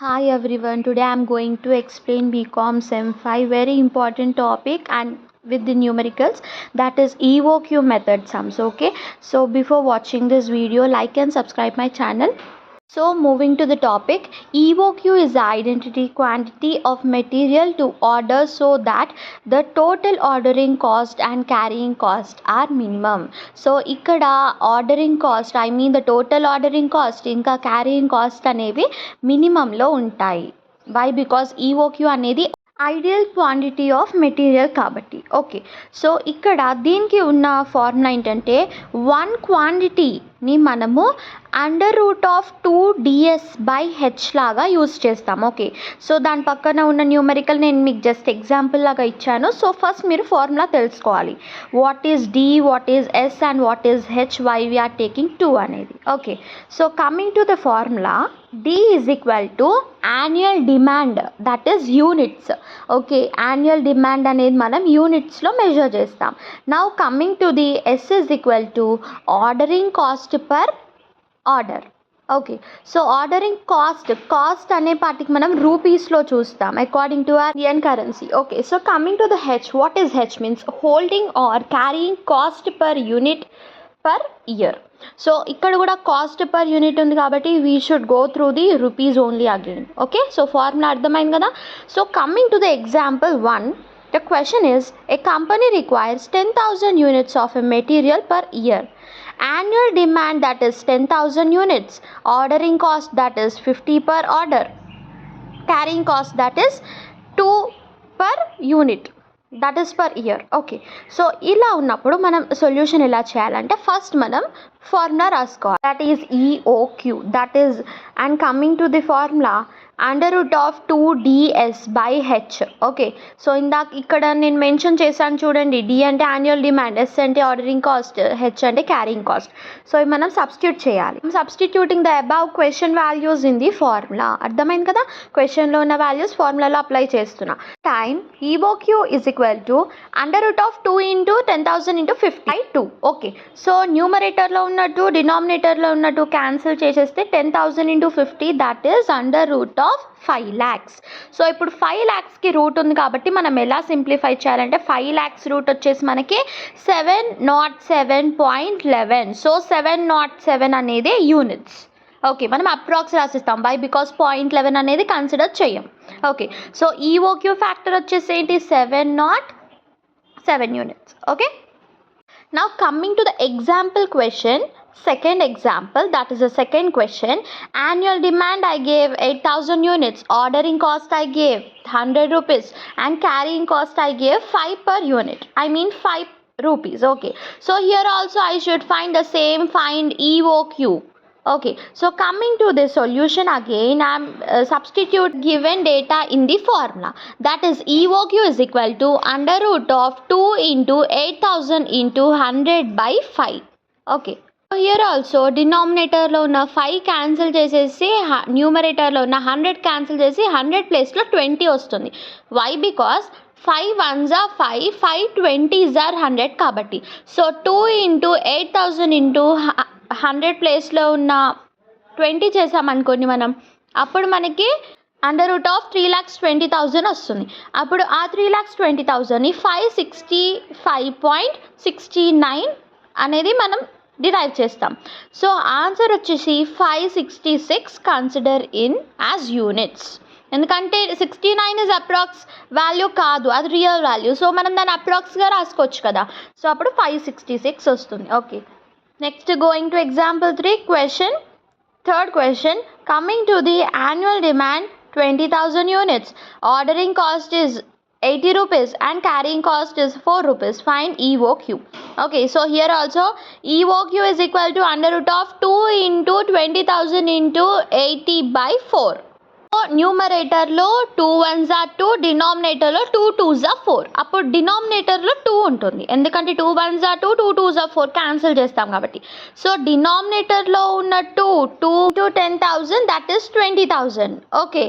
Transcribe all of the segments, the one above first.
Hi everyone, today I am going to explain BCom Sem 5 very important topic and with the numericals, that is EOQ method sums. Okay, so before watching this video, like and subscribe my channel. So moving to the topic, EOQ is the identity quantity of material to order so that the total ordering cost and carrying cost are minimum. So ikkada ordering cost, I mean the total ordering cost ఇంకా carrying cost అనేవి minimum లో ఉంటాయి. Why? Because EOQ అనేది ideal quantity of material కాబట్టి. Okay, so ఇక్కడ దీనికి ఉన్న formula ఏంటంటే వన్ క్వాంటిటీని మనము అండర్ రూట్ ఆఫ్ 2ds/h లాగా యూస్ చేస్తాం. ఓకే, సో దాని పక్కన ఉన్న న్యూమరికల్ నేను మీకు జస్ట్ ఎగ్జాంపుల్ లాగా ఇచ్చాను. సో ఫస్ట్ మీరు ఫార్ములా తెలుసుకోవాలి. What is d, what is s and what is h, why we are taking 2 అనేది. Okay, so coming to the formula, d is equal to annual demand, that is units. Okay, annual demand అనేది మనం యూనిట్స్లో measure చేస్తాం. Now coming to the s is equal to ordering cost per order. Okay, so ordering cost అనే పార్టీకి మనం రూపీస్లో చూస్తాం according to our Indian currency. Okay, so coming to the H, what is H means holding or carrying cost per unit per year. So ఇక్కడ కూడా cost per unit ఉంది కాబట్టి we should go through the rupees only again. Okay, so formula అర్థమైంది కదా. So coming to the example 1, the question is a company requires 10,000 units of a material per year. Annual demand, that is 10,000 units. Ordering cost, that is 50 per order. Carrying cost, that is 2 per unit, that is per year. Okay, so ఇలా ఉన్నప్పుడు మనం solution ఎలా చేయాలంటే first మనం formula రాసుకోవాలి. That is EOQ, that is and coming to the formula under root of 2ds/h. Okay, so ఇందాక ఇక్కడ నేను మెన్షన్ చేశాను చూడండి, d అంటే యాన్యువల్ డిమాండ్, s అంటే ఆర్డరింగ్ కాస్ట్, h అంటే క్యారింగ్ కాస్ట్. సో ఇవి మనం సబ్స్టిట్యూట్ చేయాలి. Substituting the above question values in the formula. అర్థమైంది కదా, క్వశ్చన్లో ఉన్న వాల్యూస్ ఫార్ములాలో అప్లై చేస్తున్నా. Time EOQ is equal to under root of 2 into 10,000 into 50/2. Okay, so న్యూమరేటర్లో ఉన్నట్టు డినామినేటర్లో ఉన్నట్టు క్యాన్సిల్ చేసేస్తే 10,000 into 50, that is under root of 5 lakhs. So ఇప్పుడు 5 lakhsకి రూట్ ఉంది కాబట్టి మనం ఎలా సింప్లిఫై చేయాలంటే 5 lakhs రూట్ వచ్చేసి మనకి 707.11. సో 707 అనేది యూనిట్స్. ఓకే, మనం అప్రాక్స్ రాసిస్తాం. బై బికాస్ 0.11 అనేది కన్సిడర్ చేయం. ఓకే, సో EOQ ఫ్యాక్టర్ వచ్చేసి ఏంటి 707 units. Okay, now coming to the example question, second example, that is the second question. Annual demand I gave 8,000 units, ordering cost I gave 100 rupees and carrying cost I gave 5 per unit, I mean 5 rupees. Okay, so here also I should find the same, find EOQ. Okay, so coming to the solution again, I am substitute given data in the formula, that is EOQ is equal to under root of 2 into 8,000 into 100/5. Okay, here also డినామినేటర్లో ఉన్న 5 cancel చేసేసి న్యూమరేటర్లో ఉన్న 100 cancel చేసి 100 ప్లేస్లో 20 వస్తుంది. Why? Because 5 1s are 5, 5 20s are 100 కాబట్టి. So 2 into 8,000 into 100 ప్లేస్లో ఉన్న 20 చేసామనుకోండి మనం, అప్పుడు మనకి అండర్ రూట్ ఆఫ్ 3,20,000 వస్తుంది. అప్పుడు ఆ 3,20,000ని 565.69 అనేది మనం డిరైవ్ చేస్తాం. సో ఆన్సర్ వచ్చేసి 566 కన్సిడర్ ఇన్ యాజ్ యూనిట్స్. ఎందుకంటే 69 ఇస్ అప్రాక్స్ వాల్యూ కాదు, అది రియల్ వాల్యూ. సో మనం దాన్ని అప్రాక్స్గా రాసుకోవచ్చు కదా. సో అప్పుడు 566 వస్తుంది. Okay, next going to example 3 question. Third question, coming to the annual demand 20,000 units, ordering cost is 80 rupees and carrying cost is 4 rupees. Find EOQ. Okay, so here also EOQ is equal to under root of 2 into 20,000 into 80/4. So న్యూమరేటర్లో 2 1s are 2, డినామినేటర్లో 2 2s are 4. అప్పుడు డినామినేటర్లో 2 ఉంటుంది, ఎందుకంటే 2 1s are 2, 2 2s are 4 cancel చేస్తాం కాబట్టి. So డినామినేటర్లో ఉన్న 2 into 10,000, that is 20,000. Okay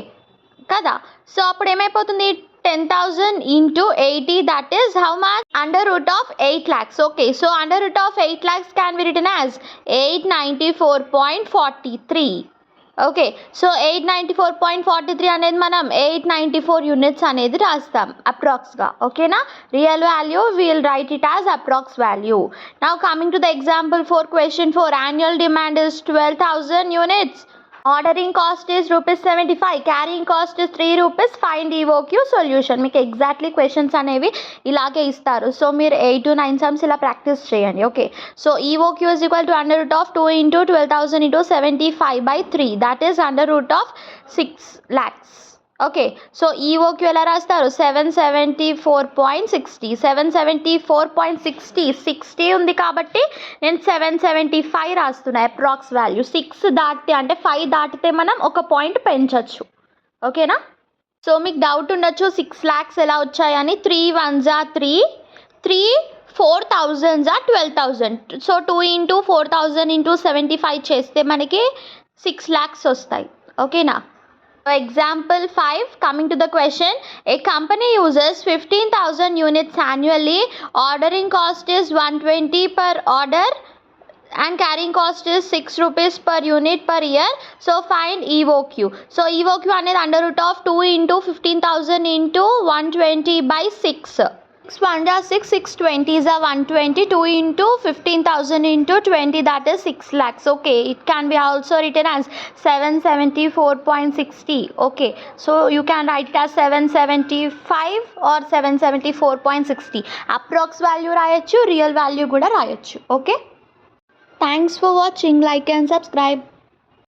కదా, so అప్పుడు ఏమైపోతుంది 10,000 into 80, that is how much? Under root of 8 lakhs. Okay, so under root of 8 lakhs can be written as 894.43. Okay. So 894.43 అనేది మనం 894 units అనేది రాస్తాం అప్రాక్స్గా. ఓకేనా? Real value will write it as approx value. Now coming to the example 4 question 4 annual demand is 12,000 units. Ordering cost is ₹75, carrying cost is ₹3. Find EOQ solution. మీకు exactly questions అనేవి ఇలాగే ఇస్తారు. సో మీరు 8 to 9 sums ఇలా practice చేయండి. Okay. So EOQ is equal to √2 into 12,000 into 75/3, that is √6 lakhs. Okay. So EOQ ఎలా రాస్తారు? 774.60 774.60 60 ఉంది కాబట్టి నేను 775 రాస్తున్నా అప్రాక్స్ వాల్యూ. 6 దాటితే అంటే 5 దాటితే మనం ఒక పాయింట్ పెంచవచ్చు. ఓకేనా? సో మీకు డౌట్ ఉండొచ్చు 6 lakhs ఎలా వచ్చాయని. 3 1s are 3, 3 4,000s are 12,000. So 2 into 4,000 into 75 చేస్తే మనకి 6 lakhs వస్తాయి. ఓకేనా? Example 5, coming to the question, a company uses 15,000 units annually. Ordering cost is 120 per order and carrying cost is ₹6 per unit per year. So find EOQ. So EOQ అనేది √2 into 15,000 into 120/6. 6 1s are 6, 6 20s are 120, 2 into 15,000 into 20, that is 6 lakhs. Okay, it can be also written as 774.60. Okay, so you can write it as 775 or 774.60. Approx value రాయొచ్చు, real value కూడా రాయొచ్చు. Okay, thanks for watching. Like and subscribe.